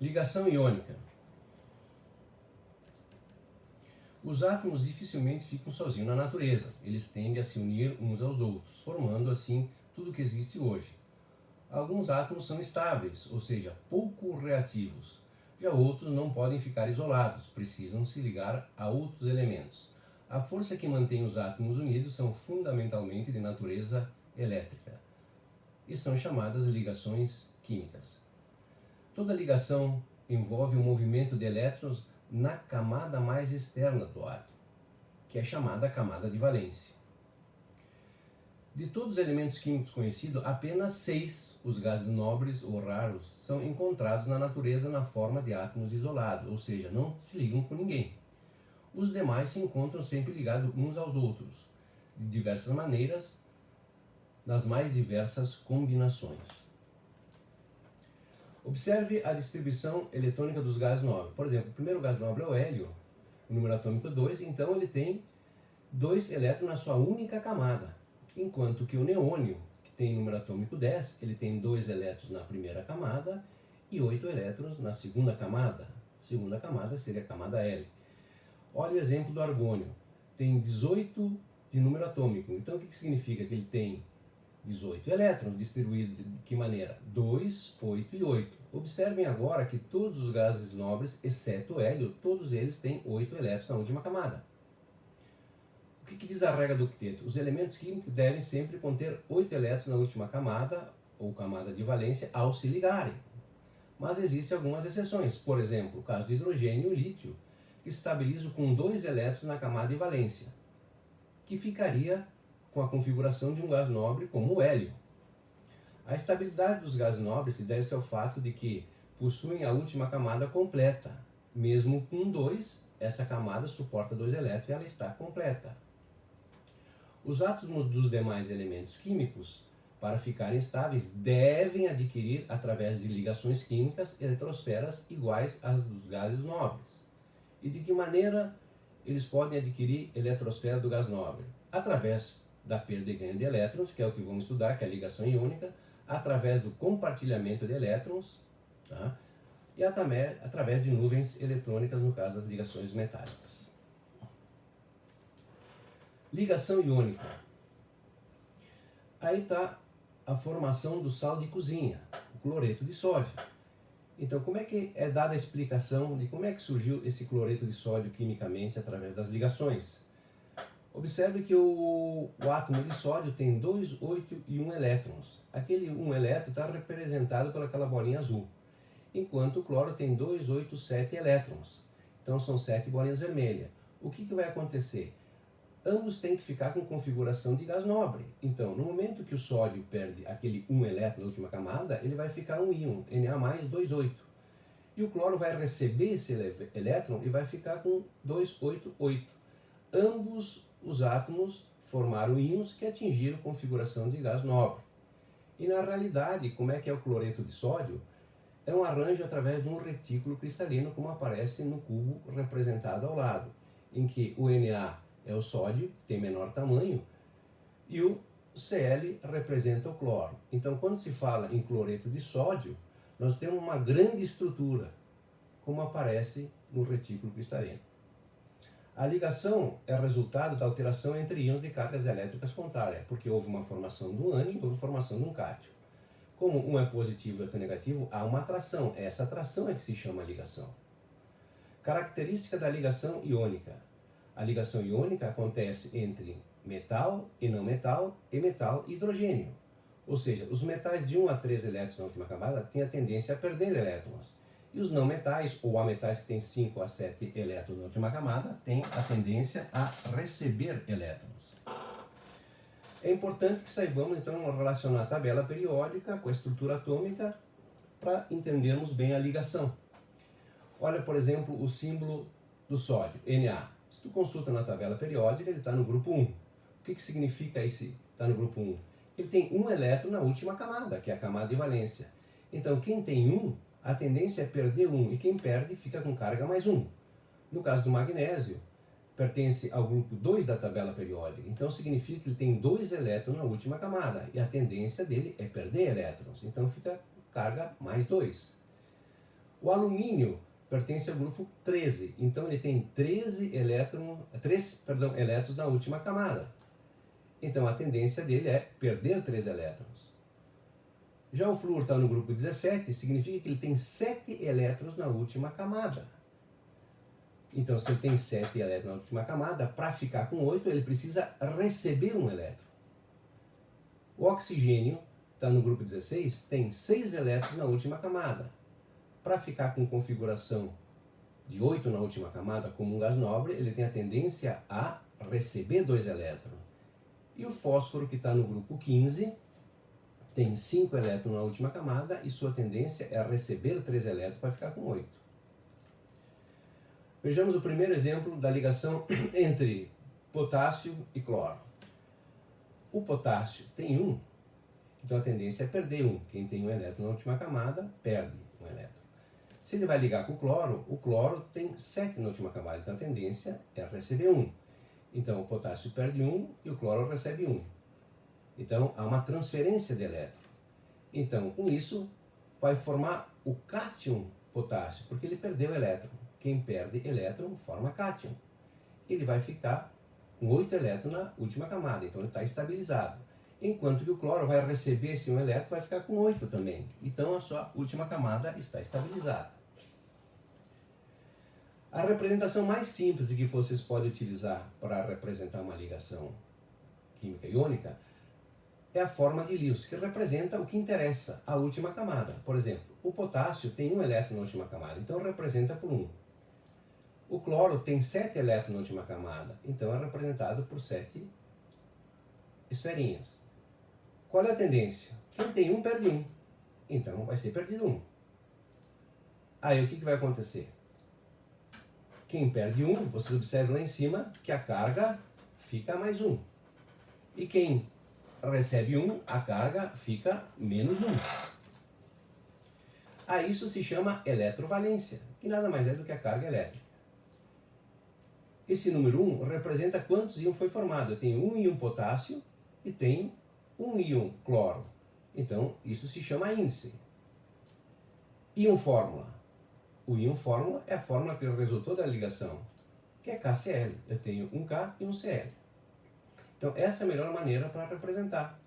Ligação iônica. Os átomos dificilmente ficam sozinhos na natureza. Eles tendem a se unir uns aos outros, formando assim tudo o que existe hoje. Alguns átomos são estáveis, ou seja, pouco reativos. Já outros não podem ficar isolados, precisam se ligar a outros elementos. A força que mantém os átomos unidos são fundamentalmente de natureza elétrica e são chamadas ligações químicas. Toda ligação envolve o movimento de elétrons na camada mais externa do átomo, que é chamada camada de valência. De todos os elementos químicos conhecidos, apenas 6, os gases nobres ou raros, são encontrados na natureza na forma de átomos isolados, ou seja, não se ligam com ninguém. Os demais se encontram sempre ligados uns aos outros, de diversas maneiras, nas mais diversas combinações. Observe a distribuição eletrônica dos gases nobres. Por exemplo, o primeiro gás nobre é o hélio, o número atômico 2, então ele tem 2 elétrons na sua única camada. Enquanto que o neônio, que tem número atômico 10, ele tem 2 elétrons na primeira camada e 8 elétrons na segunda camada. A segunda camada seria a camada L. Olha o exemplo do argônio. Tem 18 de número atômico. Então o que significa? Que ele tem 18 elétrons distribuídos de que maneira? 2, 8 e 8. Observem agora que todos os gases nobres, exceto o hélio, todos eles têm 8 elétrons na última camada. O que diz a regra do octeto? Os elementos químicos devem sempre conter 8 elétrons na última camada, ou camada de valência, ao se ligarem. Mas existem algumas exceções. Por exemplo, o caso do hidrogênio e o lítio, que se estabilizam com 2 elétrons na camada de valência, que ficaria com a configuração de um gás nobre como o hélio. A estabilidade dos gases nobres se deve ao fato de que possuem a última camada completa. Mesmo com 2, essa camada suporta 2 elétrons e ela está completa. Os átomos dos demais elementos químicos, para ficarem estáveis, devem adquirir, através de ligações químicas, eletrosferas iguais às dos gases nobres. E de que maneira eles podem adquirir eletrosfera do gás nobre? Através da perda e ganho de elétrons, que é o que vamos estudar, que é a ligação iônica, através do compartilhamento de elétrons, tá? E através de nuvens eletrônicas, no caso das ligações metálicas. Ligação iônica. Aí está a formação do sal de cozinha, o cloreto de sódio. Então, como é que é dada a explicação de como é que surgiu esse cloreto de sódio quimicamente através das ligações? Observe que o átomo de sódio tem 2, 8 e 1 elétrons. Aquele 1 elétron está representado por aquela bolinha azul, enquanto o cloro tem 2, 8, 7 elétrons. Então são 7 bolinhas vermelhas. O que vai acontecer? Ambos têm que ficar com configuração de gás nobre. Então, no momento que o sódio perde aquele 1 elétron na última camada, ele vai ficar um íon, Na+2,8. E o cloro vai receber esse elétron e vai ficar com 2,8,8. Ambos os átomos formaram íons que atingiram configuração de gás nobre. E na realidade, como é que é o cloreto de sódio? É um arranjo através de um retículo cristalino, como aparece no cubo representado ao lado, em que o Na é o sódio, que tem menor tamanho, e o Cl representa o cloro. Então, quando se fala em cloreto de sódio, nós temos uma grande estrutura, como aparece no retículo cristalino. A ligação é resultado da alteração entre íons de cargas elétricas contrárias, porque houve uma formação do ânion e houve formação de um cátion. Como um é positivo e o outro é negativo, há uma atração. Essa atração é que se chama ligação. Característica da ligação iônica. A ligação iônica acontece entre metal e não metal e metal e hidrogênio. Ou seja, os metais de 1 a 3 elétrons na última camada têm a tendência a perder elétrons. E os não metais, ou ametais que têm 5 a 7 elétrons na última camada, têm a tendência a receber elétrons. É importante que saibamos, então, relacionar a tabela periódica com a estrutura atômica para entendermos bem a ligação. Olha, por exemplo, o símbolo do sódio, Na. Se tu consulta na tabela periódica, ele está no grupo 1. O que significa esse está no grupo 1? Ele tem um elétron na última camada, que é a camada de valência. Então, quem tem 1, a tendência é perder 1, e quem perde fica com carga mais 1. No caso do magnésio, pertence ao grupo 2 da tabela periódica. Então, significa que ele tem 2 elétrons na última camada, e a tendência dele é perder elétrons. Então, fica carga mais 2. O alumínio pertence ao grupo 13, então ele tem 3 elétrons na última camada. Então a tendência dele é perder 3 elétrons. Já o flúor está no grupo 17, significa que ele tem 7 elétrons na última camada. Então, se ele tem 7 elétrons na última camada, para ficar com 8, ele precisa receber um elétron. O oxigênio está no grupo 16, tem 6 elétrons na última camada. Para ficar com configuração de 8 na última camada, como um gás nobre, ele tem a tendência a receber 2 elétrons. E o fósforo, que está no grupo 15, tem 5 elétrons na última camada e sua tendência é receber 3 elétrons para ficar com 8. Vejamos o primeiro exemplo da ligação entre potássio e cloro. O potássio tem 1, então a tendência é perder 1. Quem tem 1 elétron na última camada, perde 1 elétron. Se ele vai ligar com o cloro tem 7 na última camada, então a tendência é receber 1. Então o potássio perde 1 e o cloro recebe 1. Então há uma transferência de elétron. Então com isso vai formar o cátion potássio, porque ele perdeu elétron. Quem perde elétron forma cátion. Ele vai ficar com 8 elétrons na última camada, então ele está estabilizado. Enquanto que o cloro vai receber esse 1 elétron, vai ficar com 8 também. Então a sua última camada está estabilizada. A representação mais simples que vocês podem utilizar para representar uma ligação química iônica é a forma de Lewis, que representa o que interessa, a última camada. Por exemplo, o potássio tem 1 elétron na última camada, então representa por 1. O cloro tem 7 elétrons na última camada, então é representado por 7 esferinhas. Qual é a tendência? Quem tem 1 perde 1, então vai ser perdido 1. Aí o que vai acontecer? Quem perde 1, vocês observam lá em cima que a carga fica mais 1. E quem recebe 1, a carga fica menos 1. A isso se chama eletrovalência, que nada mais é do que a carga elétrica. Esse número 1 representa quantos íons foi formado. Eu tenho 1 íon potássio e tenho 1 íon cloro. Então, isso se chama índice. Íon fórmula. O íon fórmula é a fórmula que resultou da ligação, que é KCl. Eu tenho um K e um Cl. Então, essa é a melhor maneira para representar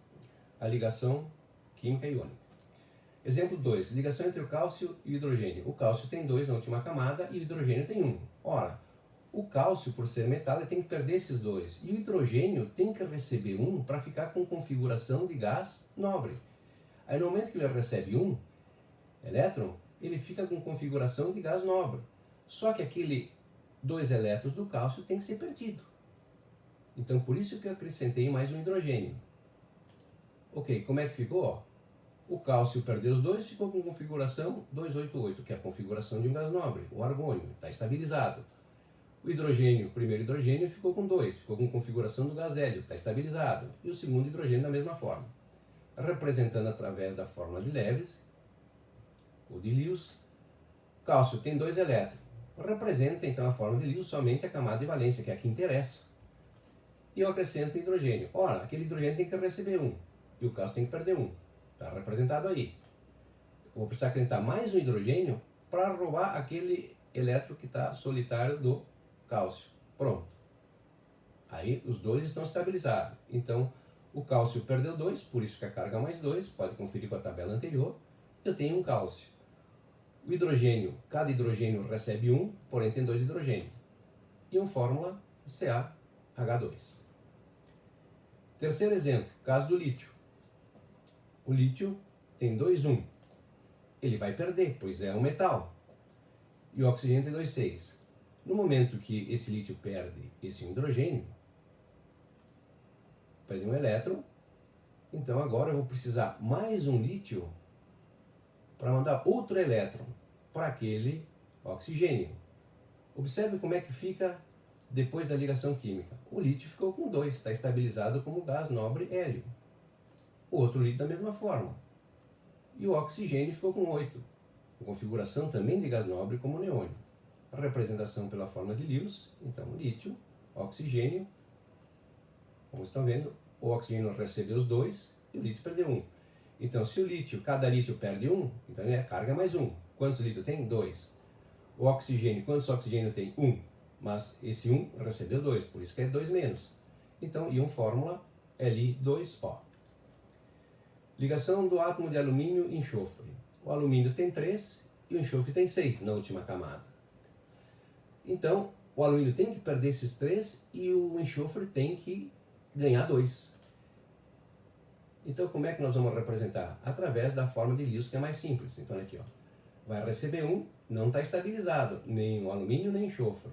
a ligação química iônica. Exemplo 2. Ligação entre o cálcio e o hidrogênio. O cálcio tem 2 na última camada e o hidrogênio tem 1. Ora, o cálcio, por ser metal, ele tem que perder esses 2. E o hidrogênio tem que receber 1 para ficar com configuração de gás nobre. Aí, no momento que ele recebe 1 elétron, ele fica com configuração de gás nobre. Só que aquele 2 elétrons do cálcio tem que ser perdido. Então, por isso que eu acrescentei mais um hidrogênio. Ok, como é que ficou? O cálcio perdeu os 2, ficou com configuração 288, que é a configuração de um gás nobre, o argônio, está estabilizado. O hidrogênio, o primeiro hidrogênio, ficou com 2, ficou com configuração do gás hélio, está estabilizado. E o segundo hidrogênio da mesma forma. Representando através da fórmula de Lewis, ou de Lewis, cálcio tem 2 elétrons. Representa então a fórmula de Lewis somente a camada de valência, que é a que interessa. E eu acrescento hidrogênio. Ora, aquele hidrogênio tem que receber 1, e o cálcio tem que perder 1. Está representado aí. Eu vou precisar acrescentar mais um hidrogênio para roubar aquele elétron que está solitário do cálcio. Pronto. Aí os 2 estão estabilizados. Então, o cálcio perdeu 2, por isso que a carga mais 2, pode conferir com a tabela anterior. Eu tenho um cálcio. O hidrogênio, cada hidrogênio recebe 1, porém tem 2 hidrogênios. E uma fórmula CaH2. Terceiro exemplo, caso do lítio. O lítio tem 2,1. Ele vai perder, pois é um metal. E o oxigênio tem 2,6. No momento que esse lítio perde esse hidrogênio, perde um elétron, então agora eu vou precisar mais um lítio para mandar outro elétron para aquele oxigênio. Observe como é que fica depois da ligação química. O lítio ficou com 2, está estabilizado como gás nobre hélio. O outro lítio da mesma forma. E o oxigênio ficou com 8, com configuração também de gás nobre como neônio. A representação pela fórmula de Lewis, então lítio, oxigênio, como estão vendo, o oxigênio recebeu os 2 e o lítio perdeu 1. Então, se o lítio, cada lítio perde 1, então é carga mais 1. quantos litros tem? 2. O oxigênio, quantos oxigênio tem? 1. Mas esse 1 recebeu 2, por isso que é 2 menos. Então, íon fórmula Li2O. Ligação do átomo de alumínio e enxofre. O alumínio tem 3 e o enxofre tem 6 na última camada. Então, o alumínio tem que perder esses 3 e o enxofre tem que ganhar 2. Então, como é que nós vamos representar? Através da forma de Lewis, que é mais simples. Então, aqui, ó, vai receber 1, não está estabilizado, nem o alumínio, nem o enxofre.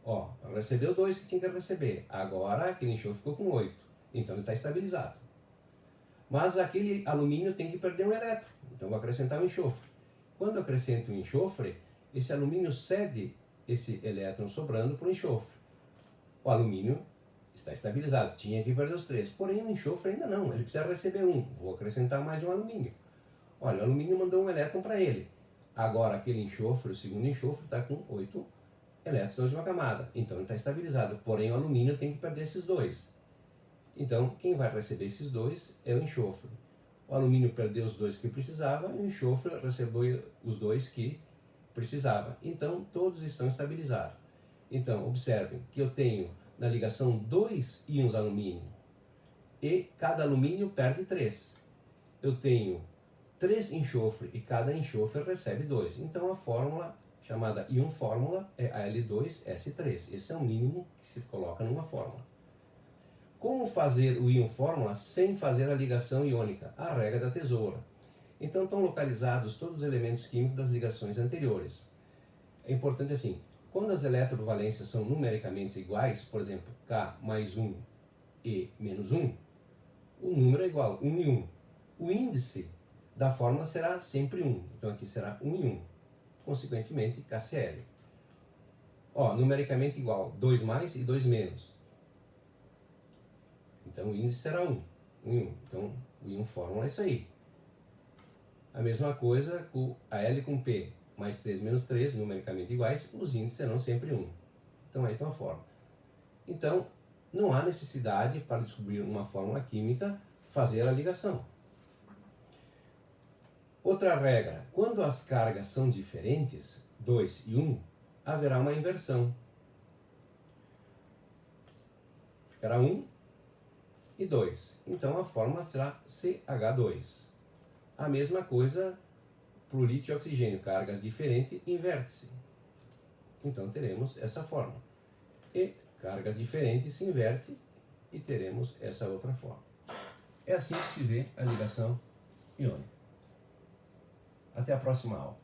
Ó, recebeu 2 que tinha que receber. Agora, aquele enxofre ficou com 8. Então, ele está estabilizado. Mas aquele alumínio tem que perder um elétron. Então, vou acrescentar um enxofre. Quando eu acrescento um enxofre, esse alumínio cede esse elétron sobrando para o enxofre. O alumínio está estabilizado, tinha que perder os 3. Porém, o enxofre ainda não, ele precisa receber 1. Vou acrescentar mais um alumínio. Olha, o alumínio mandou um elétron para ele. Agora, aquele enxofre, o segundo enxofre, está com 8 elétrons na última camada. Então, ele está estabilizado. Porém, o alumínio tem que perder esses 2. Então, quem vai receber esses 2 é o enxofre. O alumínio perdeu os 2 que precisava e o enxofre recebeu os 2 que precisava. Então, todos estão estabilizados. Então, observem que eu tenho na ligação 2 íons alumínio e cada alumínio perde 3. Eu tenho 3 enxofre e cada enxofre recebe 2. Então, a fórmula chamada íon fórmula é Al2S3. Esse é o mínimo que se coloca numa fórmula. Como fazer o íon fórmula sem fazer a ligação iônica? A regra da tesoura. Então estão localizados todos os elementos químicos das ligações anteriores. É importante assim, quando as eletrovalências são numericamente iguais, por exemplo, K mais 1 e menos 1, o número é igual, 1 e 1. O índice da fórmula será sempre 1. Então aqui será 1 e 1. Consequentemente, KCl. Ó, numericamente igual, 2 mais e 2 menos. Então o índice será 1. 1 e 1. Então o íon fórmula é isso aí. A mesma coisa com Al com P mais 3 menos 3, numericamente iguais, os índices serão sempre 1. Então aí tem uma fórmula. Então, não há necessidade para descobrir uma fórmula química fazer a ligação. Outra regra, quando as cargas são diferentes, 2 e 1, haverá uma inversão. Ficará 1 e 2. Então a fórmula será CH2. A mesma coisa para o lítio e oxigênio, cargas diferentes, inverte-se. Então teremos essa fórmula. E cargas diferentes se inverte e teremos essa outra forma. É assim que se vê a ligação iônica. Até a próxima aula.